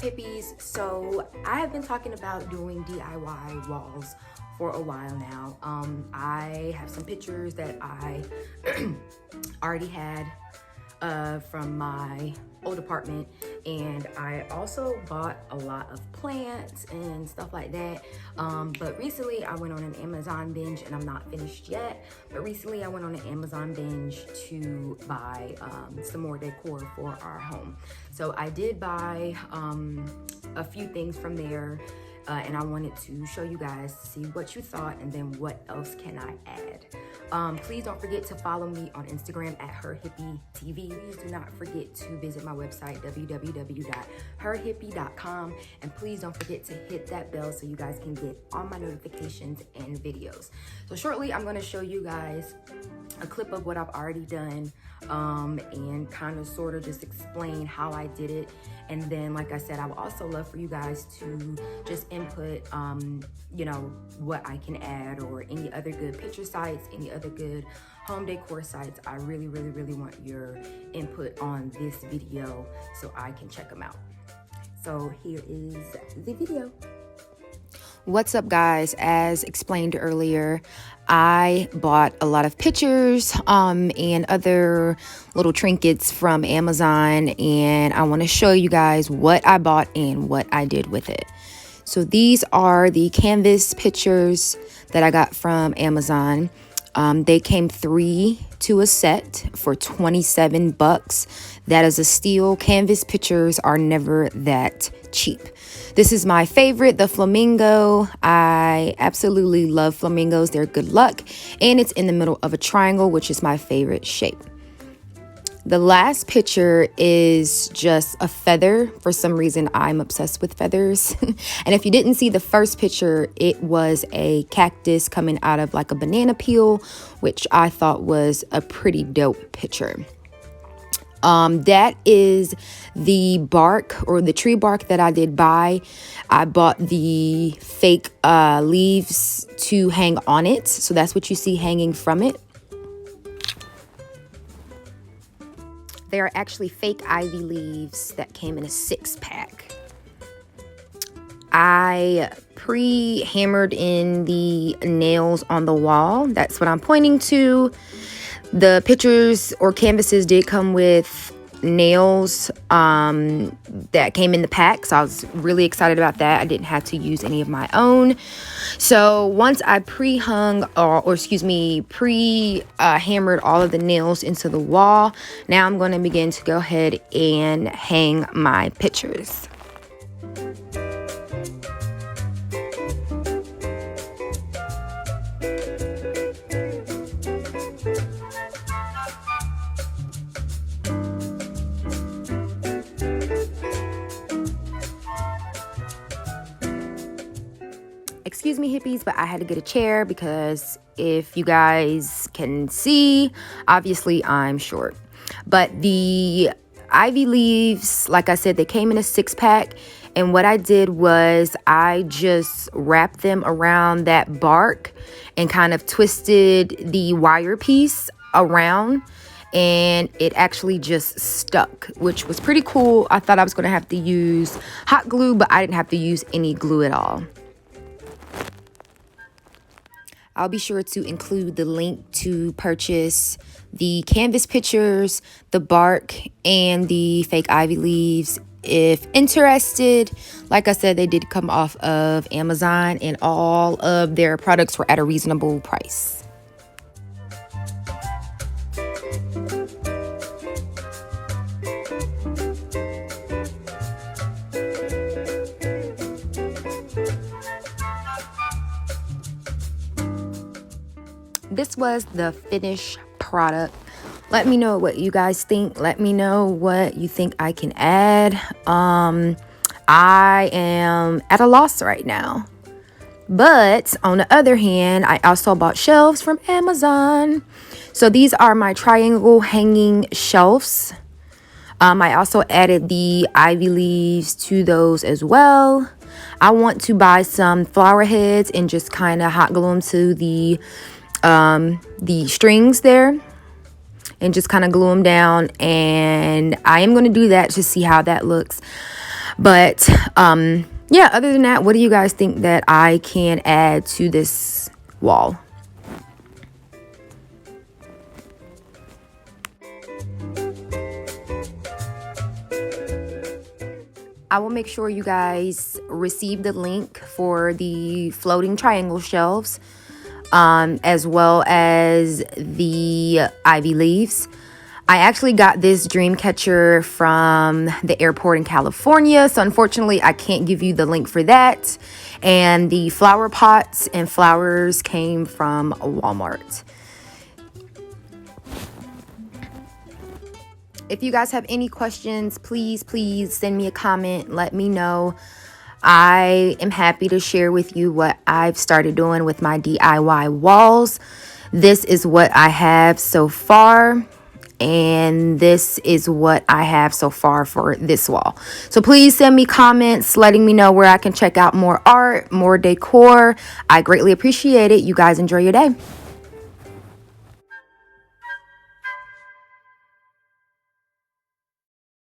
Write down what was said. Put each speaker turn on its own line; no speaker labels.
hippies? So I have been talking about doing DIY walls for a while now. I have some pictures that I already had from my old apartment, and I also bought a lot of plants and stuff like that. But recently I went on an Amazon binge, and I'm not finished yet, but recently I went on an Amazon binge to buy some more decor for our home. So I did buy a few things from there, and I wanted to show you guys to see what you thought and then what else can I add. Please don't forget to follow me on Instagram at HerHippieTV. Please do not forget to visit my website www.herhippie.com, and please don't forget to hit that bell so you guys can get all my notifications and videos. So shortly I'm going to show you guys a clip of what I've already done, and kind of sort of just explain how I did it. And then, like I said, I would also love for you guys to just input, you know, what I can add, or any other good picture sites, any other good home decor sites. I really want your input on this video so I can check them out. So here is the video. What's up, guys? As explained earlier, I bought a lot of pictures and other little trinkets from Amazon, and I want to show you guys what I bought and what I did with it. So these are the canvas pictures that I got from Amazon. They came 3 to a set for $27. That is a steal. Canvas pictures are never that cheap. This is my favorite, the flamingo. I absolutely love flamingos. They're good luck, and it's in the middle of a triangle, which is my favorite shape. The last picture is just a feather. For some reason, I'm obsessed with feathers. And if you didn't see the first picture, it was a cactus coming out of like a banana peel, which I thought was a pretty dope picture. That is the bark, or the tree bark, that I did buy. I bought the fake leaves to hang on it. So that's what you see hanging from it. They are actually fake ivy leaves that came in a 6-pack. I pre-hammered in the nails on the wall. That's what I'm pointing to. The pictures or canvases did come with nails that came in the pack, so I was really excited about that. I didn't have to use any of my own. So once I pre-hammered all of the nails into the wall, now I'm going to begin to go ahead and hang my pictures. Excuse me, hippies, but I had to get a chair because if you guys can see, obviously I'm short. But the ivy leaves, like I said, they came in a 6-pack. And what I did was I just wrapped them around that bark and kind of twisted the wire piece around, and it actually just stuck, which was pretty cool. I thought I was going to have to use hot glue, but I didn't have to use any glue at all. I'll be sure to include the link to purchase the canvas pictures, the bark, and the fake ivy leaves if interested. Like I said, they did come off of Amazon, and all of their products were at a reasonable price. This was the finished product. Let me know what you guys think. Let me know what you think I can add. I am at a loss right now. But on the other hand, I also bought shelves from Amazon. So these are my triangle hanging shelves. I also added the ivy leaves to those as well. I want to buy some flower heads and just kind of hot glue them to the strings there, and just kind of glue them down, and I am going to do that to see how that looks. But yeah, other than that, what do you guys think that I can add to this wall? I will make sure you guys receive the link for the floating triangle shelves, as well as the ivy leaves. I actually got this dream catcher from the airport in California, so unfortunately I can't give you the link for that. And the flower pots and flowers came from Walmart. If you guys have any questions, please send me a comment. Let me know. I am happy to share with you what I've started doing with my DIY walls. This is what I have so far, and this is what I have so far for this wall. So please send me comments letting me know where I can check out more art, more decor. I greatly appreciate it. You guys enjoy your day.